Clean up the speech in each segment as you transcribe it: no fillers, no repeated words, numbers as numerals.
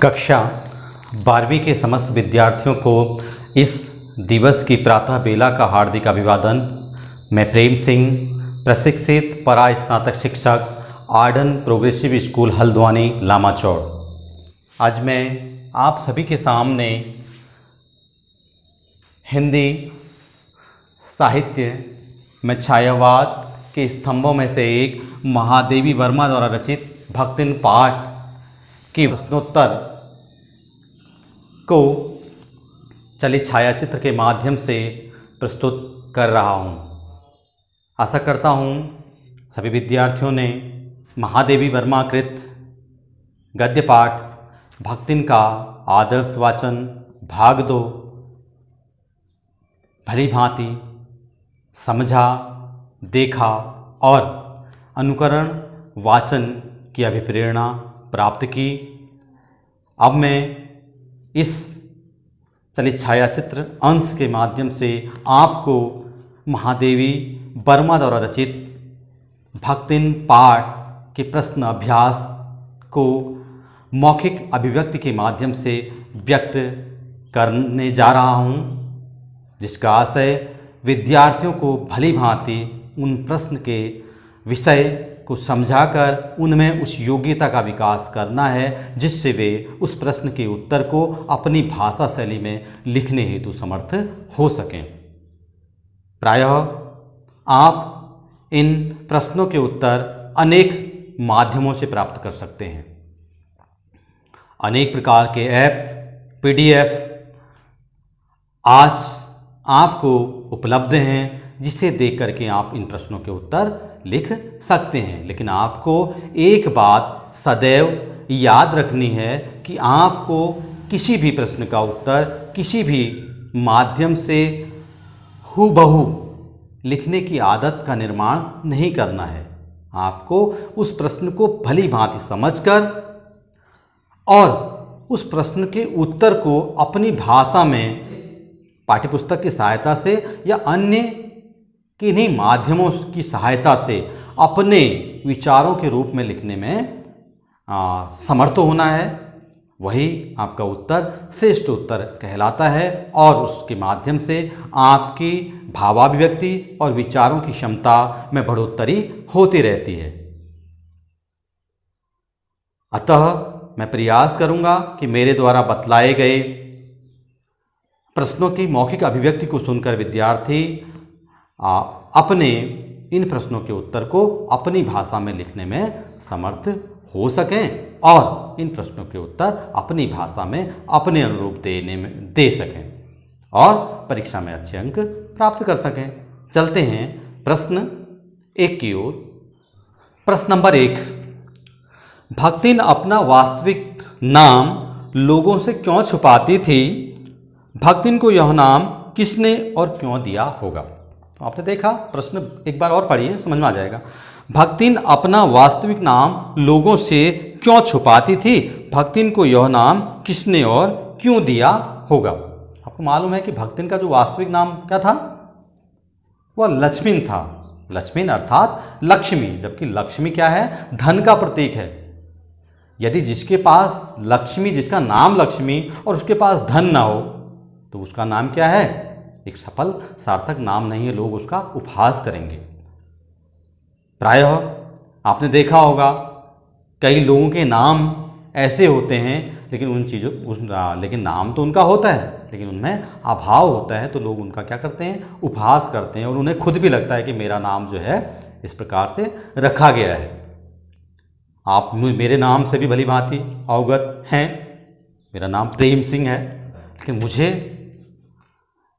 कक्षा 12वीं के समस्त विद्यार्थियों को इस दिवस की प्रातः बेला का हार्दिक अभिवादन। मैं प्रेम सिंह, प्रशिक्षित परा स्नातक शिक्षक, Arden progressive school Haldwani Lamachaur. आज मैं आप सभी के सामने हिंदी साहित्य में छायावाद के स्तंभों में से एक महादेवी वर्मा द्वारा रचित भक्तिन पाठ की प्रश्नोत्तर को चलित छायाचित्र के माध्यम से प्रस्तुत कर रहा हूँ। आशा करता हूँ सभी विद्यार्थियों ने महादेवी वर्मा कृत गद्य पाठ भक्तिन का आदर्श वाचन भाग 2 भली भांति समझा, देखा और अनुकरण वाचन की अभिप्रेरणा प्राप्त की। अब मैं इस चलित छायाचित्र अंश के माध्यम से आपको महादेवी वर्मा द्वारा रचित भक्तिन पाठ के प्रश्न अभ्यास को मौखिक अभिव्यक्ति के माध्यम से व्यक्त करने जा रहा हूँ, जिसका आशय विद्यार्थियों को भली भांति उन प्रश्न के विषय को समझाकर उनमें उस योग्यता का विकास करना है जिससे वे उस प्रश्न के उत्तर को अपनी भाषा शैली में लिखने हेतु समर्थ हो सकें। प्रायः आप इन प्रश्नों के उत्तर अनेक माध्यमों से प्राप्त कर सकते हैं। अनेक प्रकार के ऐप, PDF आज आपको उपलब्ध हैं, जिसे देख करके आप इन प्रश्नों के उत्तर लिख सकते हैं। लेकिन आपको एक बात सदैव याद रखनी है कि आपको किसी भी प्रश्न का उत्तर किसी भी माध्यम से हूबहू लिखने की आदत का निर्माण नहीं करना है। आपको उस प्रश्न को भली भांति समझकर और उस प्रश्न के उत्तर को अपनी भाषा में पाठ्यपुस्तक की सहायता से या अन्य किन्हीं माध्यमों की सहायता से अपने विचारों के रूप में लिखने में समर्थ होना है। वही आपका उत्तर श्रेष्ठ उत्तर कहलाता है और उसके माध्यम से आपकी भावाभिव्यक्ति और विचारों की क्षमता में बढ़ोतरी होती रहती है। अतः मैं प्रयास करूंगा कि मेरे द्वारा बतलाए गए प्रश्नों की मौखिक अभिव्यक्ति को सुनकर विद्यार्थी अपने इन प्रश्नों के उत्तर को अपनी भाषा में लिखने में समर्थ हो सकें और इन प्रश्नों के उत्तर अपनी भाषा में अपने अनुरूप दे सकें और परीक्षा में अच्छे अंक प्राप्त कर सकें। चलते हैं प्रश्न 1 की ओर। प्रश्न नंबर 1, भक्तिन अपना वास्तविक नाम लोगों से क्यों छुपाती थी? भक्तिन को यह नाम किसने और क्यों दिया होगा? तो आपने देखा, प्रश्न एक बार और पढ़िए, समझ में आ जाएगा। भक्तिन अपना वास्तविक नाम लोगों से क्यों छुपाती थी? भक्तिन को यह नाम किसने और क्यों दिया होगा? आपको मालूम है कि भक्तिन का जो वास्तविक नाम क्या था? वह लक्ष्मीन था। लक्ष्मीन अर्थात लक्ष्मी, जबकि लक्ष्मी क्या है? धन का प्रतीक है। यदि जिसके पास लक्ष्मी, जिसका नाम लक्ष्मी और उसके पास धन ना हो तो उसका नाम क्या है? एक सफल सार्थक नाम नहीं है, लोग उसका उपहास करेंगे। प्रायः आपने देखा होगा कई लोगों के नाम ऐसे होते हैं लेकिन नाम तो उनका होता है लेकिन उनमें अभाव होता है, तो लोग उनका क्या करते हैं? उपहास करते हैं और उन्हें खुद भी लगता है कि मेरा नाम जो है इस प्रकार से रखा गया है। आप मेरे नाम से भी भली भांति अवगत हैं। मेरा नाम प्रेम सिंह है, लेकिन मुझे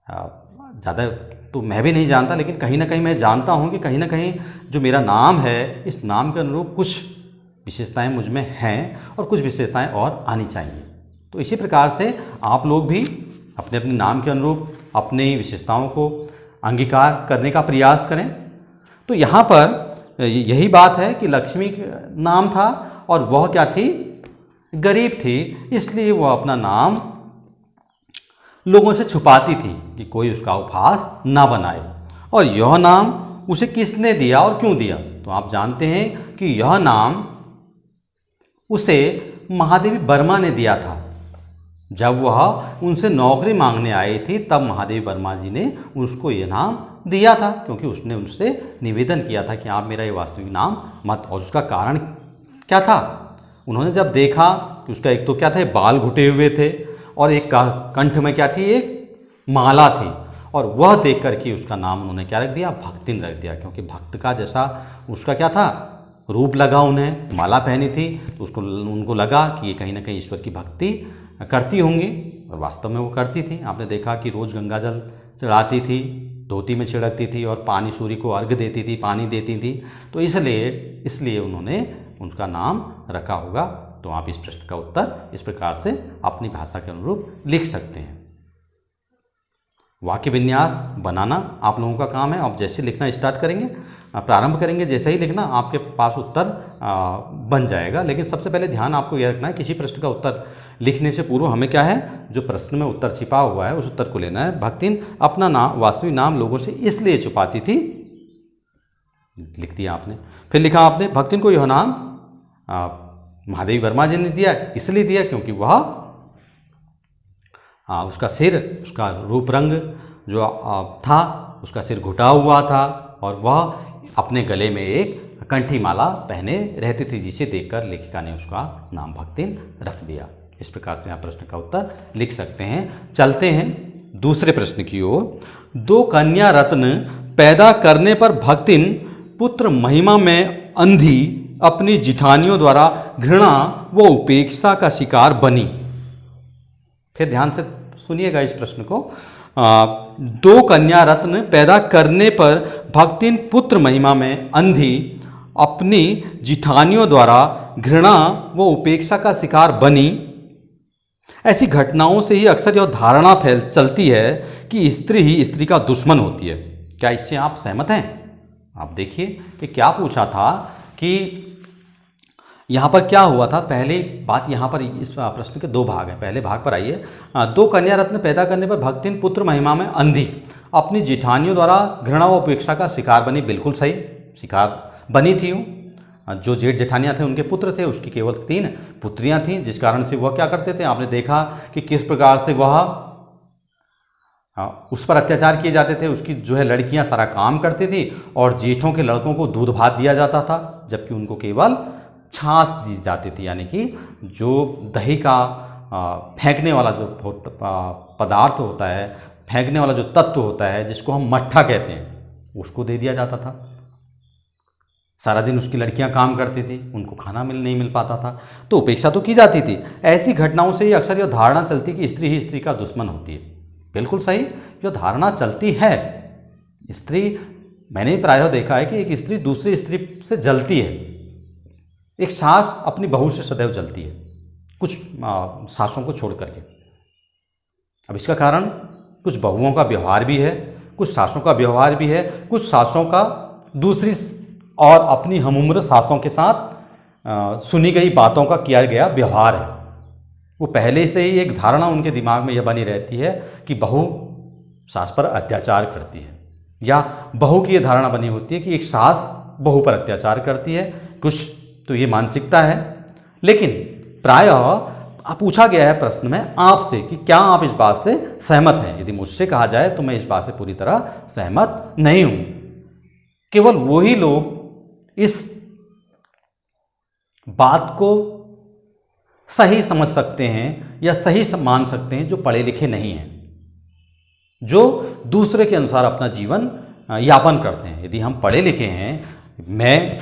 ज़्यादा तो मैं भी नहीं जानता, लेकिन कहीं ना कहीं मैं जानता हूँ कि कहीं ना कहीं जो मेरा नाम है, इस नाम के अनुरूप कुछ विशेषताएं मुझ में हैं और कुछ विशेषताएं और आनी चाहिए। तो इसी प्रकार से आप लोग भी अपने अपने नाम के अनुरूप अपनी विशेषताओं को अंगीकार करने का प्रयास करें। तो यहाँ पर यही बात है कि लक्ष्मी नाम था और वह क्या थी? गरीब थी, इसलिए वह अपना नाम लोगों से छुपाती थी कि कोई उसका उपहास ना बनाए। और यह नाम उसे किसने दिया और क्यों दिया? तो आप जानते हैं कि यह नाम उसे महादेवी वर्मा ने दिया था। जब वह उनसे नौकरी मांगने आई थी तब महादेवी वर्मा जी ने उसको ये नाम दिया था, क्योंकि उसने उनसे निवेदन किया था कि आप मेरा ये वास्तविक नाम मत। और उसका कारण क्या था? उन्होंने जब देखा कि उसका एक तो क्या था, बाल घुटे हुए थे और एक कंठ में क्या थी, एक माला थी, और वह देख कर के उसका नाम उन्होंने क्या रख दिया, भक्तिन रख दिया। क्योंकि भक्त का जैसा उसका क्या था, रूप लगा, उन्हें माला पहनी थी तो उनको लगा कि ये कहीं ना कहीं ईश्वर की भक्ति करती होंगी, और वास्तव में वो करती थी। आपने देखा कि रोज़ गंगाजल चढ़ाती थी, धोती में छिड़कती थी और पानी सूर्य को अर्घ देती थी, पानी देती थी। तो इसलिए उन्होंने उनका नाम रखा होगा। तो आप इस प्रश्न का उत्तर इस प्रकार से अपनी भाषा के अनुरूप लिख सकते हैं। वाक्य विन्यास बनाना आप लोगों का काम है। आप जैसे लिखना स्टार्ट करेंगे, प्रारंभ करेंगे, जैसे ही लिखना आपके पास उत्तर बन जाएगा। लेकिन सबसे पहले ध्यान आपको यह रखना है, किसी प्रश्न का उत्तर लिखने से पूर्व हमें क्या है, जो प्रश्न में उत्तर छिपा हुआ है उस उत्तर को लेना है। भक्तिन अपना नाम, वास्तविक नाम लोगों से इसलिए छुपाती थी, लिख दिया आपने। फिर लिखा आपने, भक्तिन को यह नाम महादेवी वर्मा जी ने दिया, इसलिए दिया क्योंकि वह उसका सिर, उसका रूप रंग जो था, उसका सिर घुटा हुआ था और वह अपने गले में एक कंठी माला पहने रहती थी, जिसे देखकर लेखिका ने उसका नाम भक्तिन रख दिया। इस प्रकार से आप प्रश्न का उत्तर लिख सकते हैं। चलते हैं दूसरे प्रश्न की ओर। 2 कन्या रत्न पैदा करने पर भक्तिन पुत्र महिमा में अंधी अपनी जिठानियों द्वारा घृणा व उपेक्षा का शिकार बनी। फिर ध्यान से सुनिएगा इस प्रश्न को। 2 कन्या रत्न पैदा करने पर भक्तिन पुत्र महिमा में अंधी अपनी जिठानियों द्वारा घृणा व उपेक्षा का शिकार बनी। ऐसी घटनाओं से ही अक्सर यह धारणा चलती है कि स्त्री ही स्त्री का दुश्मन होती है। क्या इससे आप सहमत हैं? आप देखिए कि क्या पूछा था कि यहाँ पर क्या हुआ था। पहली बात, यहाँ पर इस प्रश्न के 2 भाग हैं। पहले भाग पर आइए। 2 कन्या रत्न पैदा करने पर भक्तिन पुत्र महिमा में अंधी अपनी जिठानियों द्वारा घृणा व उपेक्षा का शिकार बनी। बिल्कुल सही, शिकार बनी थी। जो जेठ जेठानियाँ थे उनके पुत्र थे, उसकी केवल 3 पुत्रियाँ थीं, जिस कारण से वह क्या करते थे, आपने देखा कि किस प्रकार से वह उस पर अत्याचार किए जाते थे। उसकी जो है लड़कियाँ सारा काम करती थी और जेठों के लड़कों को दूध भात दिया जाता था, जबकि उनको केवल छाछ दी जाती थी। यानी कि जो दही का फेंकने वाला जो पदार्थ होता है, फेंकने वाला जो तत्व होता है, जिसको हम मट्ठा कहते हैं, उसको दे दिया जाता था। सारा दिन उसकी लड़कियां काम करती थी, उनको खाना नहीं मिल पाता था, तो उपेक्षा तो की जाती थी। ऐसी घटनाओं से ही अक्सर यह धारणा चलती कि स्त्री ही स्त्री का दुश्मन होती है। बिल्कुल सही, जो धारणा चलती है, स्त्री, मैंने प्रायः देखा है कि एक स्त्री दूसरी स्त्री से जलती है। एक सास अपनी बहू से सदैव जलती है, कुछ सासों को छोड़ करके। अब इसका कारण कुछ बहुओं का व्यवहार भी है, कुछ सासों का व्यवहार भी है, कुछ सासों का दूसरी और अपनी हमउम्र सासों के साथ सुनी गई बातों का किया गया व्यवहार है। वो पहले से ही एक धारणा उनके दिमाग में यह बनी रहती है कि बहू सास पर अत्याचार करती है, या बहू की यह धारणा बनी होती है कि एक सास बहू पर अत्याचार करती है। कुछ तो ये मानसिकता है। लेकिन प्रायः पूछा गया है प्रश्न में आपसे कि क्या आप इस बात से सहमत हैं। यदि मुझसे कहा जाए तो मैं इस बात से पूरी तरह सहमत नहीं हूं। केवल वही लोग इस बात को सही समझ सकते हैं या सही मान सकते हैं जो पढ़े लिखे नहीं हैं, जो दूसरे के अनुसार अपना जीवन यापन करते हैं। यदि हम पढ़े लिखे हैं, मैं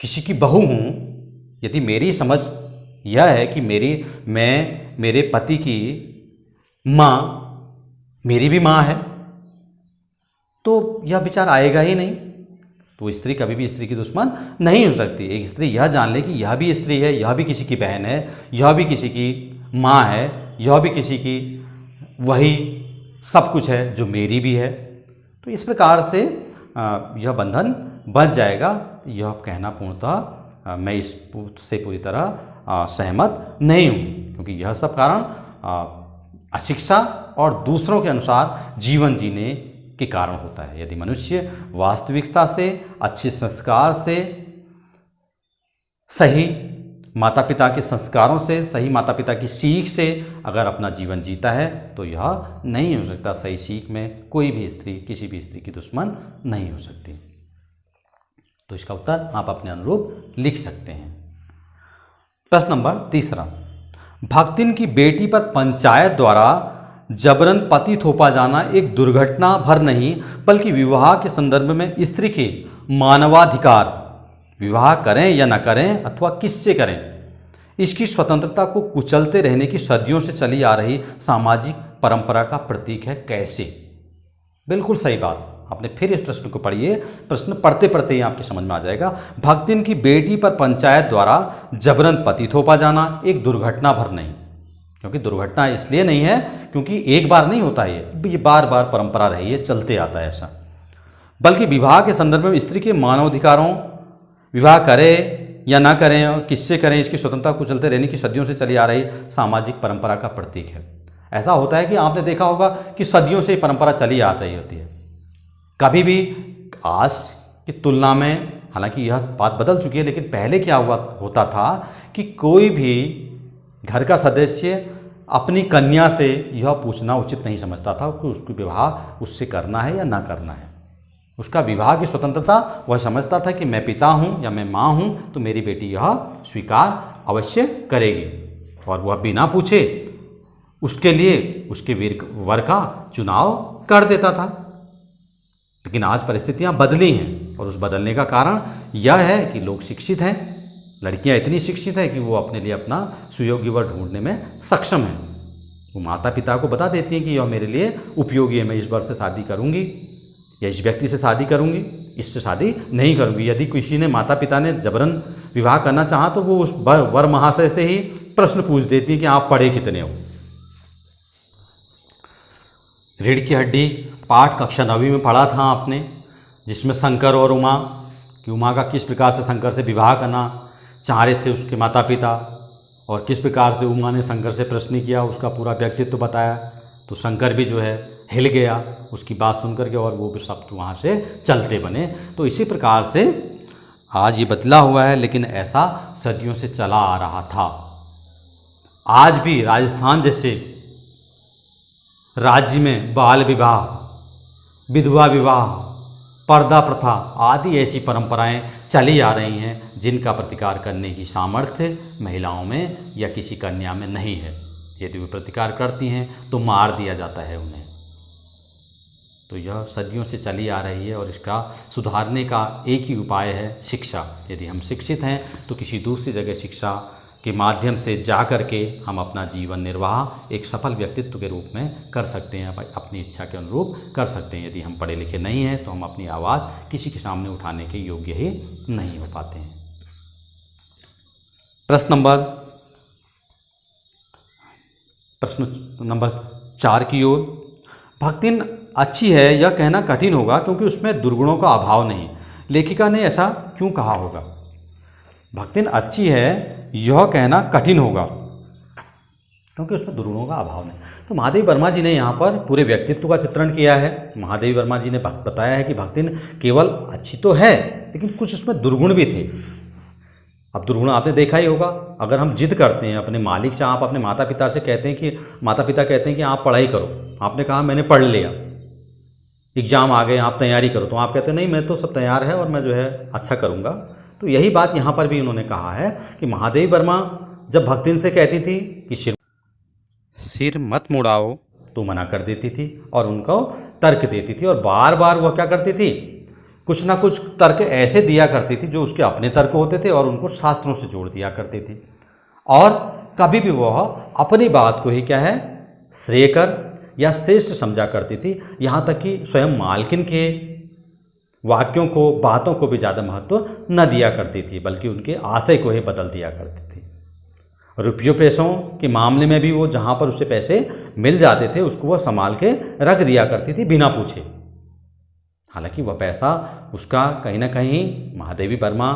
किसी की बहू हूँ, यदि मेरी समझ यह है कि मेरे पति की माँ मेरी भी माँ है, तो यह विचार आएगा ही नहीं। तो स्त्री कभी भी स्त्री की दुश्मन नहीं हो सकती। एक स्त्री यह जान ले कि यह भी स्त्री है, यह भी किसी की बहन है, यह भी किसी की माँ है, यह भी किसी की वही सब कुछ है जो मेरी भी है। तो इस प्रकार से यह बंधन बच जाएगा। यह कहना पूर्णतः मैं इससे पूरी तरह सहमत नहीं हूँ, क्योंकि यह सब कारण अशिक्षा और दूसरों के अनुसार जीवन जीने के कारण होता है। यदि मनुष्य वास्तविकता से, अच्छे संस्कार से, सही माता पिता के संस्कारों से, सही माता पिता की सीख से अगर अपना जीवन जीता है तो यह नहीं हो सकता। सही सीख में कोई भी स्त्री किसी भी स्त्री की दुश्मन नहीं हो सकती। तो इसका उत्तर आप अपने अनुरूप लिख सकते हैं। प्रश्न नंबर 3, भक्तिन की बेटी पर पंचायत द्वारा जबरन पति थोपा जाना एक दुर्घटना भर नहीं बल्कि विवाह के संदर्भ में स्त्री के मानवाधिकार, विवाह करें या न करें अथवा किससे करें, इसकी स्वतंत्रता को कुचलते रहने की सदियों से चली आ रही सामाजिक परंपरा का प्रतीक है। कैसे? बिल्कुल सही बात। आपने फिर इस प्रश्न को पढ़िए, प्रश्न पढ़ते पढ़ते ही आपकी समझ में आ जाएगा। भक्तिन की बेटी पर पंचायत द्वारा जबरन पति थोपा जाना एक दुर्घटना भर नहीं, क्योंकि दुर्घटना इसलिए नहीं है क्योंकि एक बार नहीं होता है, ये बार बार परंपरा रही है, चलते आता है ऐसा, बल्कि विवाह के संदर्भ में स्त्री के मानवाधिकारों, विवाह करें या ना करें और किससे करें, इसकी स्वतंत्रता कुचलते रहने की सदियों से चली आ रही सामाजिक परंपरा का प्रतीक है। ऐसा होता है कि आपने देखा होगा कि सदियों से परंपरा चली आ रही होती है। कभी भी आज की तुलना में, हालांकि यह बात बदल चुकी है, लेकिन पहले क्या होता था कि कोई भी घर का सदस्य अपनी कन्या से यह पूछना उचित नहीं समझता था कि उसकी विवाह उससे करना है या ना करना है। उसका विवाह की स्वतंत्रता, वह समझता था कि मैं पिता हूँ या मैं माँ हूँ तो मेरी बेटी यह स्वीकार अवश्य करेगी, और वह बिना पूछे उसके लिए उसके वर का चुनाव कर देता था। लेकिन आज परिस्थितियाँ बदली हैं, और उस बदलने का कारण यह है कि लोग शिक्षित हैं, लड़कियां इतनी शिक्षित हैं कि वो अपने लिए अपना सुयोग्य वर ढूंढने में सक्षम हैं। वो माता पिता को बता देती हैं कि यह मेरे लिए उपयोगी है, मैं इस वर से शादी करूंगी या इस व्यक्ति से शादी करूंगी, इससे शादी नहीं करूंगी। यदि किसी ने, माता पिता ने जबरन विवाह करना चाहा तो वो उस वर महाशय से ही प्रश्न पूछ देती है कि आप पढ़े कितने हो। रीढ़ की हड्डी पाठ कक्षा 9वीं में पढ़ा था आपने, जिसमें शंकर और उमा, कि उमा का किस प्रकार से शंकर से विवाह करना चाह रहे थे उसके माता पिता, और किस प्रकार से उमा ने शंकर से प्रश्न किया, उसका पूरा व्यक्तित्व बताया। तो शंकर भी जो है हिल गया उसकी बात सुनकर के, और वो भी सब वहाँ से चलते बने। तो इसी प्रकार से आज ये बदला हुआ है, लेकिन ऐसा सदियों से चला आ रहा था। आज भी राजस्थान जैसे राज्य में बाल विवाह, विधवा विवाह, पर्दा प्रथा आदि ऐसी परंपराएं चली आ रही हैं जिनका प्रतिकार करने की सामर्थ्य महिलाओं में या किसी कन्या में नहीं है। यदि वे प्रतिकार करती हैं तो मार दिया जाता है उन्हें। तो यह सदियों से चली आ रही है, और इसका सुधारने का एक ही उपाय है शिक्षा। यदि हम शिक्षित हैं तो किसी दूसरी जगह शिक्षा के माध्यम से जा कर के हम अपना जीवन निर्वाह एक सफल व्यक्तित्व के रूप में कर सकते हैं, अपनी इच्छा के अनुरूप कर सकते हैं। यदि हम पढ़े लिखे नहीं हैं तो हम अपनी आवाज़ किसी के सामने उठाने के योग्य ही नहीं हो पाते हैं। प्रश्न नंबर 4 की ओर। भक्तिन अच्छी है यह कहना कठिन होगा क्योंकि उसमें दुर्गुणों का अभाव नहीं। लेखिका ने ऐसा क्यों कहा होगा? भक्तिन अच्छी है यह कहना कठिन होगा क्योंकि उसमें दुर्गुणों का अभाव नहीं। तो महादेवी वर्मा जी ने यहाँ पर पूरे व्यक्तित्व का चित्रण किया है। महादेवी वर्मा जी ने बताया है कि भक्तिन केवल अच्छी तो है लेकिन कुछ उसमें दुर्गुण भी थे। अब दुर्गुण आपने देखा ही होगा। अगर हम जिद करते हैं अपने मालिक से, आप अपने माता पिता से कहते हैं कि माता पिता कहते हैं कि आप पढ़ाई करो, आपने कहा मैंने पढ़ लिया, एग्ज़ाम आ गए, आप तैयारी करो, तो आप कहते हैं नहीं मैं तो सब तैयार है और मैं जो है अच्छा करूँगा। तो यही बात यहाँ पर भी उन्होंने कहा है कि महादेवी वर्मा जब भक्तिन से कहती थी कि सिर मत मुड़ाओ तो मना कर देती थी और उनको तर्क देती थी, और बार बार वह क्या करती थी, कुछ ना कुछ तर्क ऐसे दिया करती थी जो उसके अपने तर्क होते थे और उनको शास्त्रों से जोड़ दिया करती थी। और कभी भी वह अपनी बात को ही क्या है श्रेयकर या श्रेष्ठ समझा करती थी। यहाँ तक कि स्वयं मालकिन के वाक्यों को, बातों को भी ज़्यादा महत्व न दिया करती थी, बल्कि उनके आशय को ही बदल दिया करती थी। रुपयों पैसों के मामले में भी वो जहाँ पर उसे पैसे मिल जाते थे उसको वह संभाल के रख दिया करती थी बिना पूछे। हालांकि वह पैसा उसका कहीं ना कहीं महादेवी वर्मा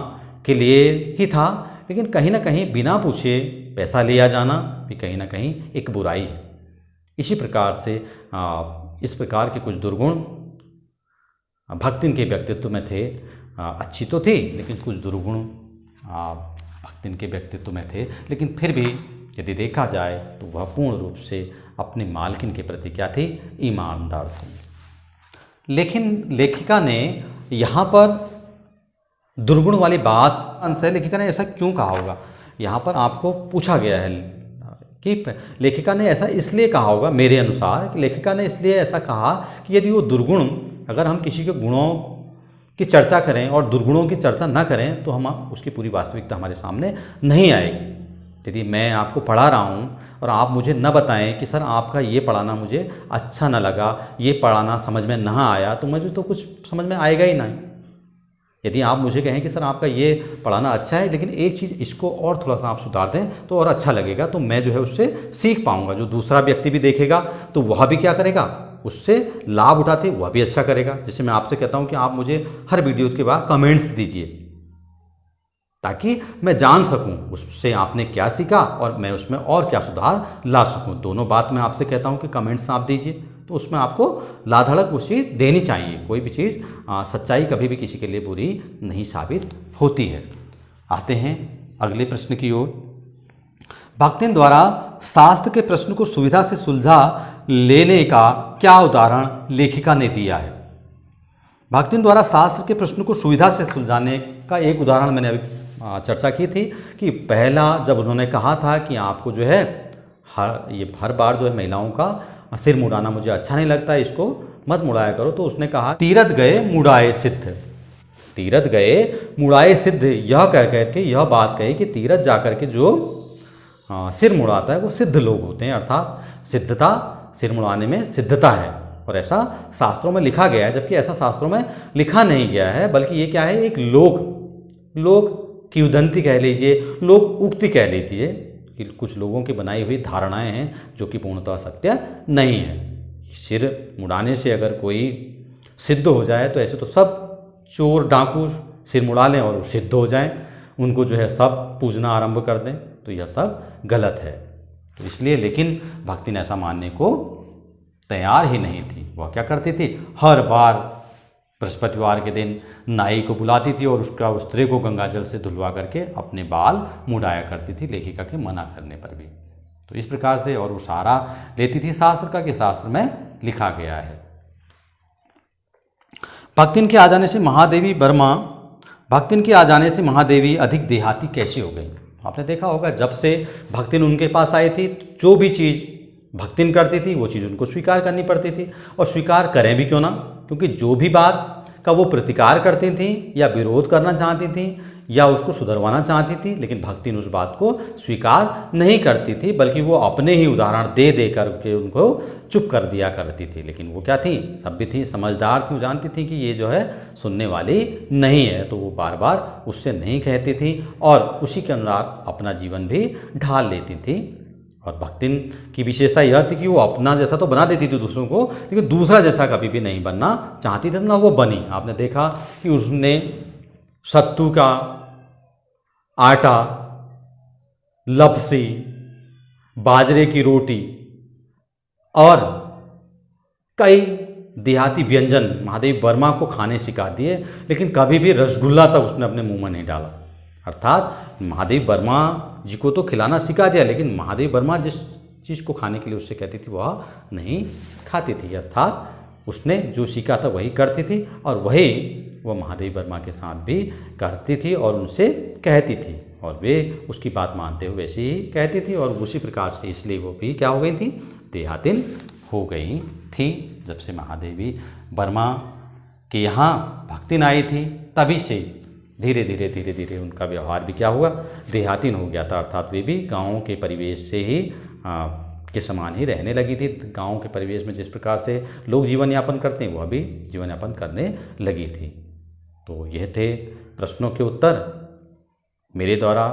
के लिए ही था, लेकिन कहीं ना कहीं बिना पूछे पैसा लिया जाना भी कहीं ना कहीं एक बुराई है। इसी प्रकार से इस प्रकार के कुछ दुर्गुण भक्तिन के व्यक्तित्व में थे। अच्छी तो थी लेकिन कुछ दुर्गुण भक्तिन के व्यक्तित्व में थे, लेकिन फिर भी यदि देखा जाए तो वह पूर्ण रूप से अपनी मालकिन के प्रति क्या थी, ईमानदार थी। लेकिन लेखिका ने यहाँ पर दुर्गुण वाली बात से लेखिका ने ऐसा क्यों कहा होगा, यहाँ पर आपको पूछा गया है कि लेखिका ने ऐसा इसलिए कहा होगा, मेरे अनुसार कि लेखिका ने इसलिए ऐसा कहा कि यदि वो दुर्गुण, अगर हम किसी के गुणों की चर्चा करें और दुर्गुणों की चर्चा न करें तो हम उसकी पूरी वास्तविकता हमारे सामने नहीं आएगी। यदि मैं आपको पढ़ा रहा हूँ और आप मुझे न बताएं कि सर आपका ये पढ़ाना मुझे अच्छा न लगा, ये पढ़ाना समझ में ना आया, तो मुझे तो कुछ समझ में आएगा ही नहीं। यदि आप मुझे कहें कि सर आपका ये पढ़ाना अच्छा है, लेकिन एक चीज़ इसको और थोड़ा सा आप सुधार दें तो और अच्छा लगेगा, तो मैं जो है उससे सीख पाऊंगा। जो दूसरा व्यक्ति भी देखेगा तो वह भी क्या करेगा, उससे लाभ उठाते वह भी अच्छा करेगा। जैसे मैं आपसे कहता हूं कि आप मुझे हर वीडियो के बाद कमेंट्स दीजिए ताकि मैं जान सकूं उससे आपने क्या सीखा और मैं उसमें और क्या सुधार ला सकूं। दोनों बात मैं आपसे कहता हूं कि कमेंट्स आप दीजिए, तो उसमें आपको लाधड़क उसी देनी चाहिए। कोई भी चीज़ सच्चाई कभी भी किसी के लिए बुरी नहीं साबित होती है। आते हैं अगले प्रश्न की ओर। भक्तिन द्वारा शास्त्र के प्रश्न को सुविधा से सुलझा लेने का क्या उदाहरण लेखिका ने दिया है। भक्तिन द्वारा शास्त्र के प्रश्न को सुविधा से सुलझाने का एक उदाहरण मैंने अभी चर्चा की थी कि पहला जब उन्होंने कहा था कि आपको जो है हर बार जो है महिलाओं का सिर मुड़ाना मुझे अच्छा नहीं लगता, इसको मत मुड़ाया करो, तो उसने कहा तीरथ गए मुड़ाए सिद्ध, तीरथ गए मुड़ाए सिद्ध, यह कह करके यह बात कही कि तीरथ जाकर के जो सिर मुड़ाता है वो सिद्ध लोग होते हैं, अर्थात सिद्धता, सिर मुड़ाने में सिद्धता है। और ऐसा शास्त्रों में लिखा गया है, जबकि ऐसा शास्त्रों में लिखा नहीं गया है, बल्कि ये क्या है, एक लोक की उदंती कह लीजिए, लोक उक्ति कह लीजिए कि कुछ लोगों की बनाई हुई धारणाएं हैं जो कि पूर्णतः सत्य नहीं है। सिर मुड़ाने से अगर कोई सिद्ध हो जाए तो ऐसे तो सब चोर डाकू सिर मुड़ा लें और सिद्ध हो जाएं, उनको जो है सब पूजना आरंभ कर दें, तो यह सब गलत है। तो इसलिए लेकिन भक्ति ने ऐसा मानने को तैयार ही नहीं थी। वह क्या करती थी, हर बार बृहस्पतिवार के दिन नाई को बुलाती थी और उसका उस स्त्री को गंगाजल से धुलवा करके अपने बाल मुड़ाया करती थी, लेखिका के मना करने पर भी। तो इस प्रकार से और वो सहारा लेती थी शास्त्र का कि शास्त्र में लिखा गया है। भक्तिन के आ जाने से महादेवी वर्मा, भक्तिन के आ जाने से महादेवी अधिक देहाती कैसे हो गई। आपने देखा होगा जब से भक्तिन उनके पास आई थी, जो भी चीज़ भक्तिन करती थी वो चीज़ उनको स्वीकार करनी पड़ती थी, और स्वीकार करें भी क्यों ना, क्योंकि जो भी बात का वो प्रतिकार करती थी या विरोध करना चाहती थी या उसको सुधरवाना चाहती थी, लेकिन भक्तिन उस बात को स्वीकार नहीं करती थी, बल्कि वो अपने ही उदाहरण दे दे करके उनको चुप कर दिया करती थी। लेकिन वो क्या थी, सभ्य थी, समझदार थी, वो जानती थी कि ये जो है सुनने वाली नहीं है, तो वो बार बार उससे नहीं कहती थी और उसी के अनुसार अपना जीवन भी ढाल लेती थी। और भक्तिन की विशेषता यह थी कि वो अपना जैसा तो बना देती थी दूसरों को, लेकिन दूसरा जैसा कभी भी नहीं बनना चाहती थी, ना वो बनी। आपने देखा कि उसने सत्तू का आटा, लपसी, बाजरे की रोटी और कई देहाती व्यंजन महादेवी वर्मा को खाने सिखा दिए, लेकिन कभी भी रसगुल्ला तक उसने अपने मुंह में नहीं डाला। अर्थात महादेवी वर्मा जी को तो खिलाना सिखा दिया, लेकिन महादेवी वर्मा जिस चीज़ को खाने के लिए उससे कहती थी वह नहीं खाती थी। अर्थात उसने जो सीखा था वही करती थी और वही वह महादेवी वर्मा के साथ भी करती थी और उनसे कहती थी, और वे उसकी बात मानते हुए वैसे ही कहती थी, और उसी प्रकार से इसलिए वो भी क्या हो गई थी, देहातिन हो गई थी। जब से महादेवी वर्मा के यहाँ भक्तिन आई थी तभी से धीरे धीरे उनका व्यवहार भी क्या हुआ, देहातिन हो गया था। अर्थात वे भी गाँव के परिवेश से ही के समान ही रहने लगी थी। गाँव के परिवेश में जिस प्रकार से लोग जीवन यापन करते हैं वह भी जीवन यापन करने लगी थी। तो यह थे प्रश्नों के उत्तर मेरे द्वारा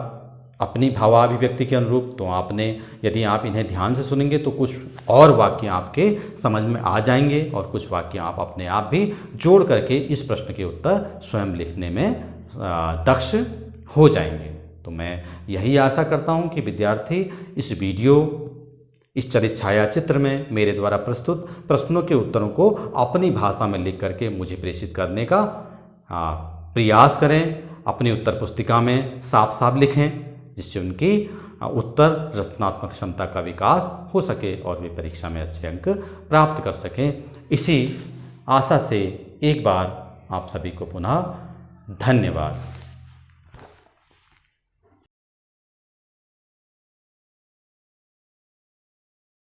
अपनी भावाभिव्यक्ति के अनुरूप। तो आपने यदि आप इन्हें ध्यान से सुनेंगे तो कुछ और वाक्य आपके समझ में आ जाएंगे और कुछ वाक्य आप अपने आप भी जोड़ करके इस प्रश्न के उत्तर स्वयं लिखने में दक्ष हो जाएंगे। तो मैं यही आशा करता हूं कि विद्यार्थी इस वीडियो, इस चरित्र छायाचित्र में मेरे द्वारा प्रस्तुत प्रश्नों के उत्तरों को अपनी भाषा में लिख करके मुझे प्रेषित करने का प्रयास करें। अपनी उत्तर पुस्तिका में साफ साफ लिखें जिससे उनकी उत्तर रचनात्मक क्षमता का विकास हो सके और वे परीक्षा में अच्छे अंक प्राप्त कर सकें। इसी आशा से एक बार आप सभी को पुनः धन्यवाद।